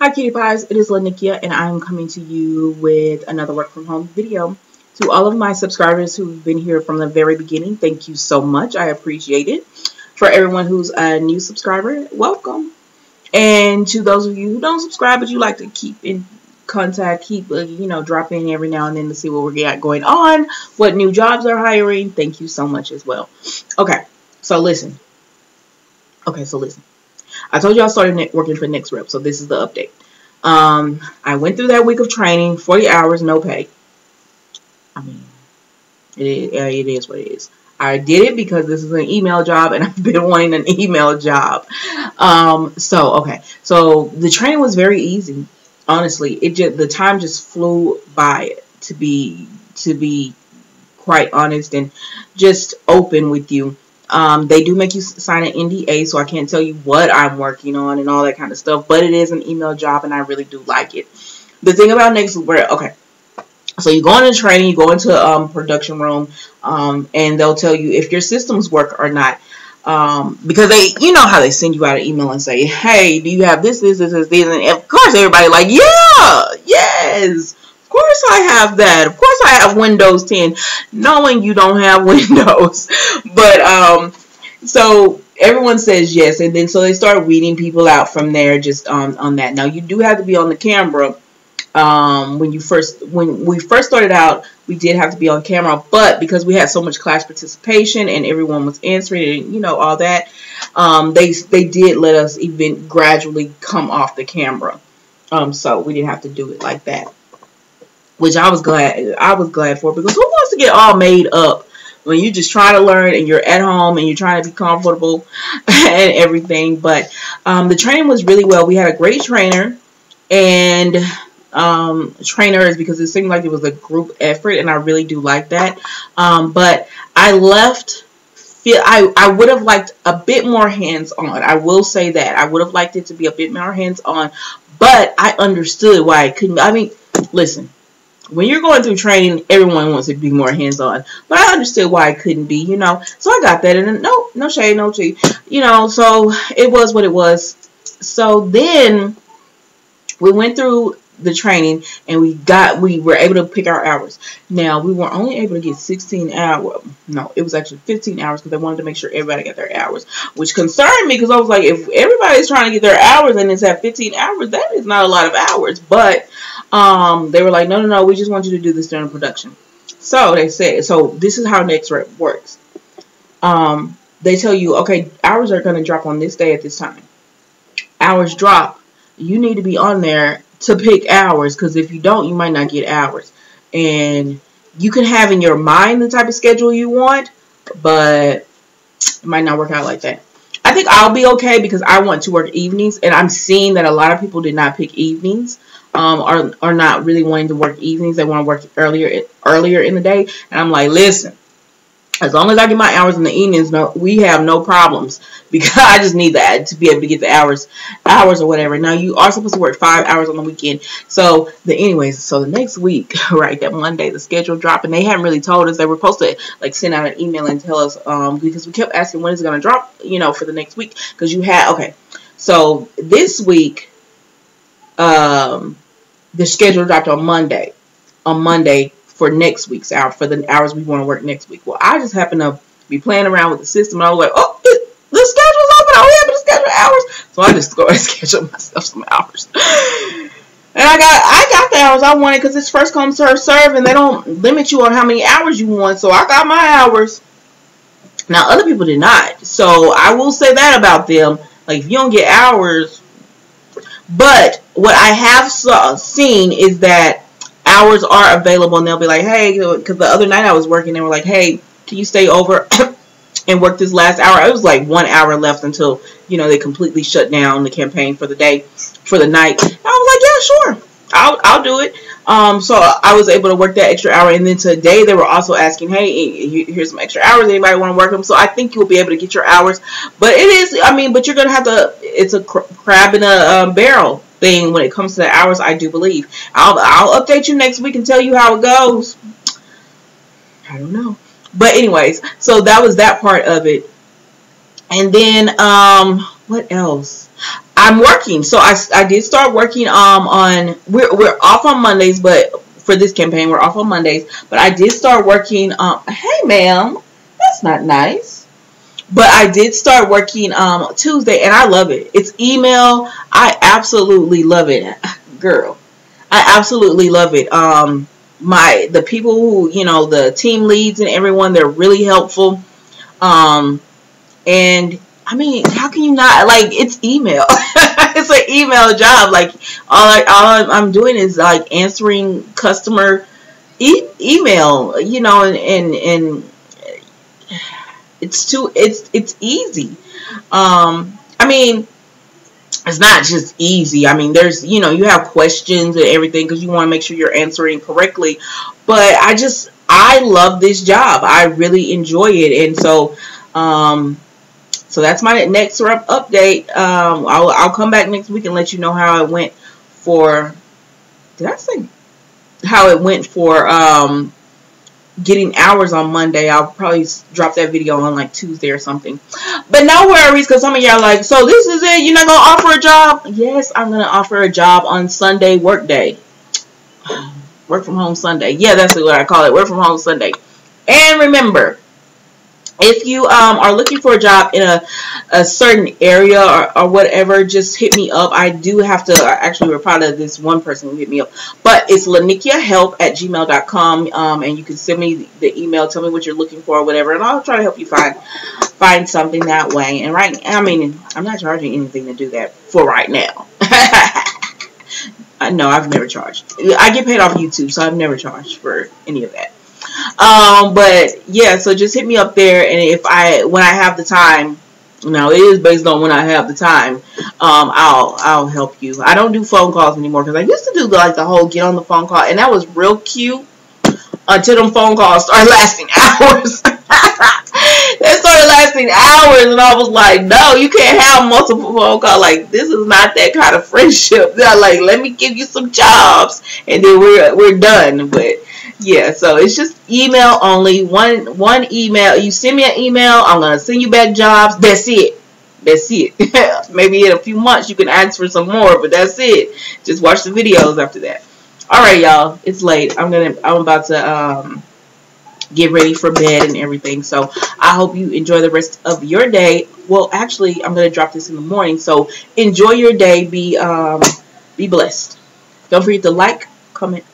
Hi Cutie Pies, it is Lanickia and I'm coming to you with another work from home video. To all of my subscribers who've been here from the very beginning, thank you so much. I appreciate it. For everyone who's a new subscriber, welcome. And to those of you who don't subscribe but you like to keep in contact, drop in every now and then to see what we got going on, what new jobs are hiring, thank you so much as well. Okay, so listen. I told you I started working for Nexrep, so this is the update. I went through that week of training, 40 hours, no pay. I mean, it is what it is. I did it because this is an email job, and I've been wanting an email job. So the training was very easy. Honestly, the time just flew by. To be quite honest and just open with you. They do make you sign an NDA, so I can't tell you what I'm working on and all that kind of stuff, but it is an email job and I really do like it. The thing about Nexrep, okay, so you go into training, you go into production room, and they'll tell you if your systems work or not, because you know how they send you out an email and say, hey, do you have this, and of course everybody like, yeah, yes. Of course I have that. Of course I have Windows 10, knowing you don't have Windows. But so everyone says yes, and then so they start weeding people out from there just on that. Now you do have to be on the camera. When we first started out, we did have to be on camera, but because we had so much class participation and everyone was answering and all that, they did let us even gradually come off the camera. So we didn't have to do it like that, which I was glad for, because who wants to get all made up when you're just trying to learn and you're at home and you're trying to be comfortable and everything. But the training was really well. We had a great trainer and trainers, because it seemed like it was a group effort, and I really do like that. But I left. I would have liked a bit more hands-on. I will say that. I would have liked it to be a bit more hands-on, but I understood why it couldn't. I mean, listen. When you're going through training, everyone wants to be more hands-on. But I understood why it couldn't be, So I got that. And no shade, no tea. So it was what it was. So then we went through the training and we were able to pick our hours. Now, we were only able to get 16 hours. No, it was actually 15 hours, because they wanted to make sure everybody got their hours, which concerned me, because I was like, if everybody's trying to get their hours and it's at 15 hours, that is not a lot of hours. But they were like, no, we just want you to do this during production. So they said, so this is how Nexrep works. They tell you, okay, hours are going to drop on this day at this time. Hours drop. You need to be on there to pick hours, because if you don't, you might not get hours. And you can have in your mind the type of schedule you want, but it might not work out like that. I think I'll be okay, because I want to work evenings, and I'm seeing that a lot of people did not pick evenings, are not really wanting to work evenings. They want to work earlier in the day, and I'm like, listen, as long as I get my hours in the evenings, we have no problems, because I just need that to be able to get the hours or whatever. Now, you are supposed to work 5 hours on the weekend. So the next week, right, that Monday, the schedule dropped, and they haven't really told us. They were supposed to send out an email and tell us, because we kept asking when is it going to drop, for the next week, because so this week, the schedule dropped on Monday. For next week's hour, for the hours we want to work next week. Well, I just happened to be playing around with the system, and I was like, oh, the schedule's open. Are we able to schedule hours? So I just go and schedule myself some hours. And I got the hours I wanted, because it's first come, first serve, and they don't limit you on how many hours you want. So I got my hours. Now, other people did not. So I will say that about them. Like, if you don't get hours. But what I have seen is that hours are available, and they'll be like, hey, because the other night I was working, they were like, hey, can you stay over and work this last hour? It was like 1 hour left until, they completely shut down the campaign for the night. And I was like, yeah, sure, I'll do it. So I was able to work that extra hour, and then today they were also asking, hey, here's some extra hours. Anybody want to work them? So I think you'll be able to get your hours. But but you're going to have to, it's a crab in a barrel thing when it comes to the hours, I do believe. I'll update you next week and tell you how it goes. I don't know. But anyways, so that was that part of it. And then, what else? I'm working. So I did start working on we're off on Mondays, but for this campaign we're off on Mondays. But I did start working hey ma'am, that's not nice. But I did start working Tuesday, and I love it. It's email. I absolutely love it. Girl, I absolutely love it. The people who, the team leads and everyone, they're really helpful. And I mean, how can you not, like, it's email. It's an email job. Like, all I'm doing is like answering customer email, and it's easy. I mean, it's not just easy. I mean, there's, you have questions and everything because you want to make sure you're answering correctly. But I love this job. I really enjoy it. And so, so that's my Nexrep update. I'll come back next week and let you know how it went for, did I say how it went for, getting hours on Monday. I'll probably drop that video on like Tuesday or something. But no worries, because some of y'all are like, so this is it? You're not going to offer a job? Yes, I'm going to offer a job on Sunday work day. Work from home Sunday. Yeah, that's what I call it. Work from home Sunday. And remember, if you are looking for a job in a certain area or whatever, just hit me up. I do have to actually reply to this one person who hit me up. But it's lanickiahelp@gmail.com, and you can send me the email, tell me what you're looking for or whatever, and I'll try to help you find something that way. And I'm not charging anything to do that for right now. No, I've never charged. I get paid off YouTube, so I've never charged for any of that. But yeah, so just hit me up there, and when I have the time, now it is based on when I have the time, I'll help you. I don't do phone calls anymore because I used to do like the whole get on the phone call, and that was real cute until them phone calls started lasting hours. They started lasting hours, and I was like, no, you can't have multiple phone calls. Like, this is not that kind of friendship. They're like, let me give you some jobs, and then we're done. But yeah, so it's just email only. One email. You send me an email, I'm gonna send you back jobs. That's it. That's it. Maybe in a few months you can ask for some more, but that's it. Just watch the videos after that. All right, y'all. It's late. I'm about to get ready for bed and everything. So I hope you enjoy the rest of your day. Well, actually, I'm gonna drop this in the morning. So enjoy your day. Be blessed. Don't forget to like, comment,